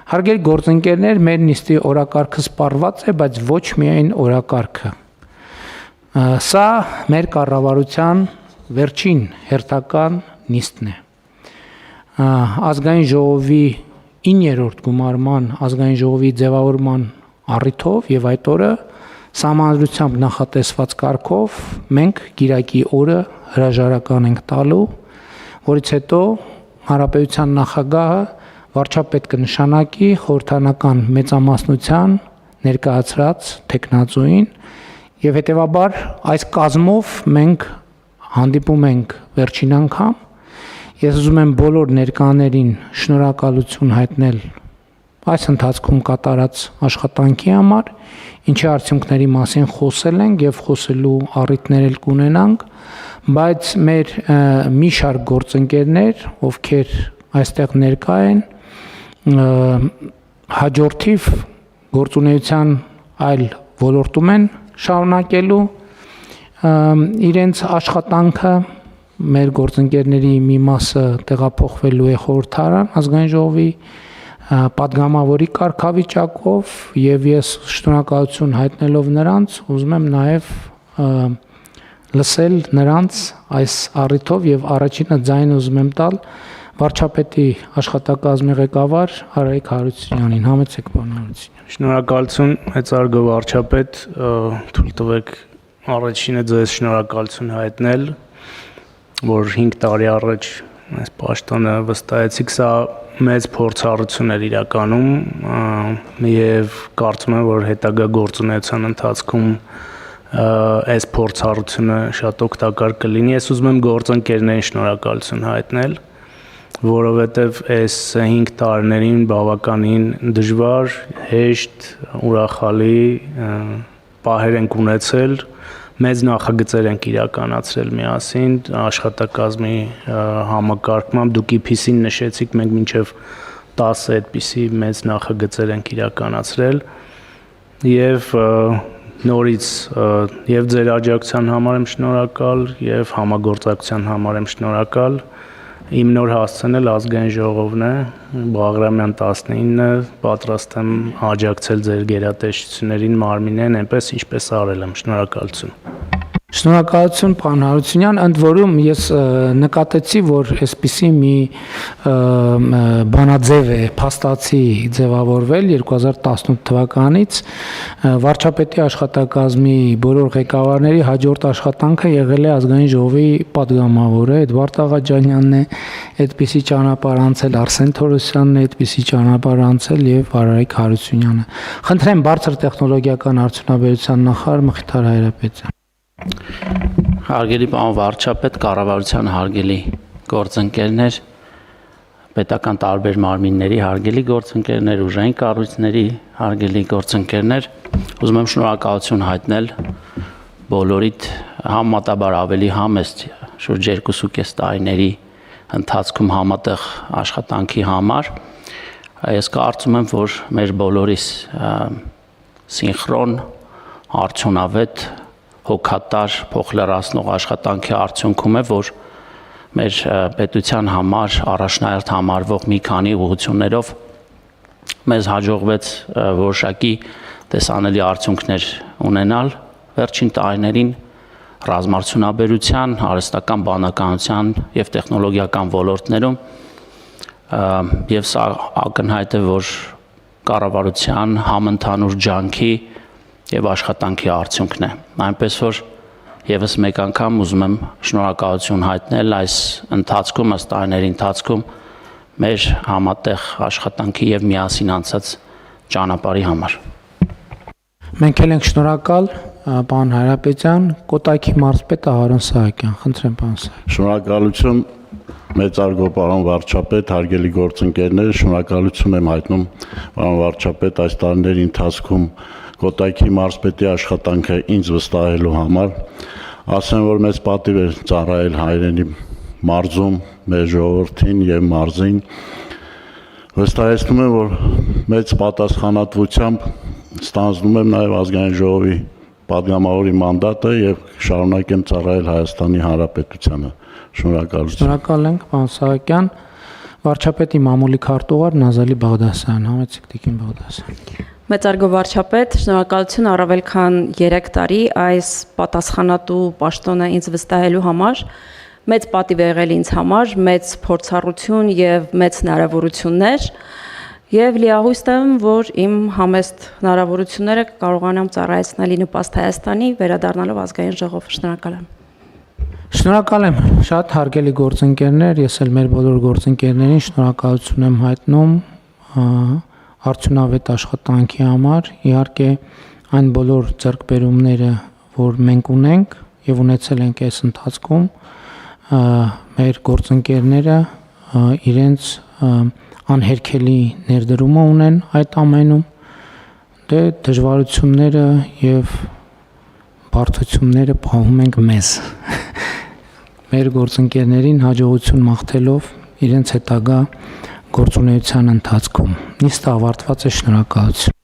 Հարգելի գործընկերներ, մեր նիստի օրակարգը սպառված է, բայց ոչ միայն օրակարգը։ Սա մեր կառավարության վերջին հերթական նիստն է։ Ազգային ժողովի 9-րդ գումարման ազգային ժողովի ձևավորման առիթով եւ այդ օրը սահմանադրությամբ նախատեսված կարգով մենք գիրակի օրը հրաժարական ենք տալու, որից հետո Հանրապետության նախագահը վարչապետ կնշանակի խորհրդանական մեծամասնության ներկայացրած տեխնացուին եւ հետեւաբար այս կազմով մենք հանդիպում ենք վերջին անգամ։ Ես ուզում եմ բոլոր ներկաներին շնորհակալություն հայտնել այս ընթացքում կատարած աշխատանքի համար, ինչի արդյունքների մասին խոսել ենք եւ խոսելու առիթներ էլ կունենանք, բայց մեր մի շարք գործընկերներ, ովքեր այստեղ ներկա են, հաջորդիվ գործունեության այլ ոլորտում են շարունակելու իրենց աշխատանքը, մեր գործընկերների մի մասը տեղափոխվելու է խորհրդարան ազգային ժողովի պատգամավորի կարգավիճակով եւ ես շնորհակալություն հայտնելով նրանց ուզում եմ նաեւ լսել նրանց այս առիթով եւ առաջինը ձայնը ուզում եմ տալ վարչապետի աշխատակազմի ղեկավար Արայիկ Հարությունյանին։ Համեցեք, պարոն Հարությունյան։ Շնորհակալություն, մեծարգո վարչապետ, թույլ տվեք առաջինը ձեզ շնորհակալություն հայտնել, որ 5 տարի առաջ այս պաշտոնը վստահեցիք, սա մեծ փորձառություն էր իրականում եւ կարծում եմ, որ հետագա գործունեության ընթացքում այս փորձառությունը շատ օգտակար կլինի։ Ես ուզում եմ գործընկերներին շնորհակալություն հայտնել, որովհետև այս 5 տարիներին բավականին դժվար, հեշտ, ուրախալի պահեր ենք ունեցել, մեծ նախագծեր ենք իրականացրել միասին, աշխատակազմի համակարգմամբ դուք IPC-ին նշեցիք, մենք մինչև 10 այդպիսի մեծ նախագծեր ենք իրականացրել եւ նորից եւ ձեր աջակցության համար եմ շնորհակալ եւ համագործակցության համար եմ շնորհակալ։ Իմ նոր հասցնել ազգային ժողովն է, Բաղրամյան 19-ը, պատրաստ եմ աջակցել ձեր գերատեսչություններին, մարմինեն, այնպես ինչպես արել եմ, շնորհակալություն։ Շնորհակալություն, պարոն Հարությունյան, ընդ որում ես նկատեցի, որ այսպիսի մի բանաձև է փաստացի ձևավորվել 2018 թվականից վարչապետի աշխատակազմի բոլոր ղեկավարների հաջորդ աշխատանքը եղել է ազգային ժողովի պատգամավորը Էդվարդ Աղաջանյանն է, այդպիսի ճանապարհ անցել Արսեն Թորոսյանն է, այդպիսի ճանապարհ անցել եւ Արայիկ Հարությունյանը։ Խնդրեմ բարձր տեխնոլոգիական արդյունաբերության նախարար Մխիթար Հայրապետյան։ Հարգելի պարոն վարչապետ, կառավարության հարգելի գործընկերներ, պետական տարբեր մարմինների հարգելի գործընկերներ, ուժային կառույցների հարգելի գործընկերներ, ուզում եմ շնորհակալություն հայտնել բոլորիդ համեմատաբար ավելի համեստ շուրջ 2.5 տարիների ընթացքում համատեղ աշխատանքի համար։ Ես կարծում եմ, որ մեր բոլորիս սինխրոն, արդյունավետ, հոգատար, փոխլրացնող աշխատանքի արդյունքում է, որ մեր պետության համար առաջնահերթ համարվող մի քանի ուղղություններով մեզ հաջողվեց որոշակի տեսանելի արդյունքներ ունենալ վերջին տարիներին ռազմարդյունաբերության, արհեստական բանականության եւ տեխնոլոգիական ոլորտներում եւ սա ակնհայտ է, որ կառավարության համընդհանուր ջանքի եւ աշխատանքի արդյունքն է։ Այնպես որ եւս մեկ անգամ ուզում եմ շնորհակալություն հայտնել այս ընթացքում, ըստ տարիների ընթացքում մեր համատեղ աշխատանքի եւ միասին անցած ճանապարհի համար։ Մենք էլ ենք շնորհակալ, պարոն Հայրապետյան, Կոտայքի մարզպետ Ահարոն Սահակյան, խնդրեմ պարոն Սահակյան։ Շնորհակալություն մեծարգո պարոն վարչապետ, հարգելի գործընկերներ, շնորհակալություն եմ հայտնում պարոն վարչապետ այս տարիների ընթացքում Կոտայքի մարզպետի աշխատանքը ինձ վստահելու համար, ասեմ, որ մեծ պատիվ է ծառայել հայրենի մարզում, մեր ժողովրդին եւ մարզին։ Վստահեցնում եմ, որ մեծ պատասխանատվությամբ ստանձնում եմ նաեւ ազգային ժողովի պատգամավորի մանդատը եւ շարունակեմ ծառայել Հայաստանի Հանրապետությանը։ Շնորհակալություն։ Շնորհակալ ենք, պարոն Սահակյան։ Վարչապետի մամուլի քարտուղար Նազալի Բաղդասարյան, համեցեք Տիկին Բաղդասարյան։ Մեծարգո վարչապետ, շնորհակալություն առավել քան 3 տարի այս պատասխանատու պաշտոնը ինձ վստահելու համար։ Մեծ պատիվ է եղել ինձ համար, մեծ փորձառություն եւ մեծ հնարավորություններ։ Եվ լիահույս եմ, որ իմ համեստ հնարավորությունները կարողանամ ծառայեցնել նպաստ Հայաստանի վերադառնալով ազգային ժողով։ Շնորհակալ եմ։ Շնորհակալ եմ, շատ հարգելի գործընկերներ, ես էլ մեր բոլոր գործընկերներին շնորհակալություն եմ հայտնում արդյունավետ աշխատանքի համար։ Իհարկե, այն բոլոր ձեռքբերումները, որ մենք ունենք եւ ունեցել ենք այս ընթացքում, մեր գործընկերները իրենց անհերքելի ներդրումը ունեն այդ ամենում, դե դժվարությունները եւ բարդությունները պահում ենք մեզ։ Մեր գործընկերներին հաջողություն մաղթելով իրենց հետագա գործունեության ընթացքում։ Նիստը ավարտված է, շնորհակալություն։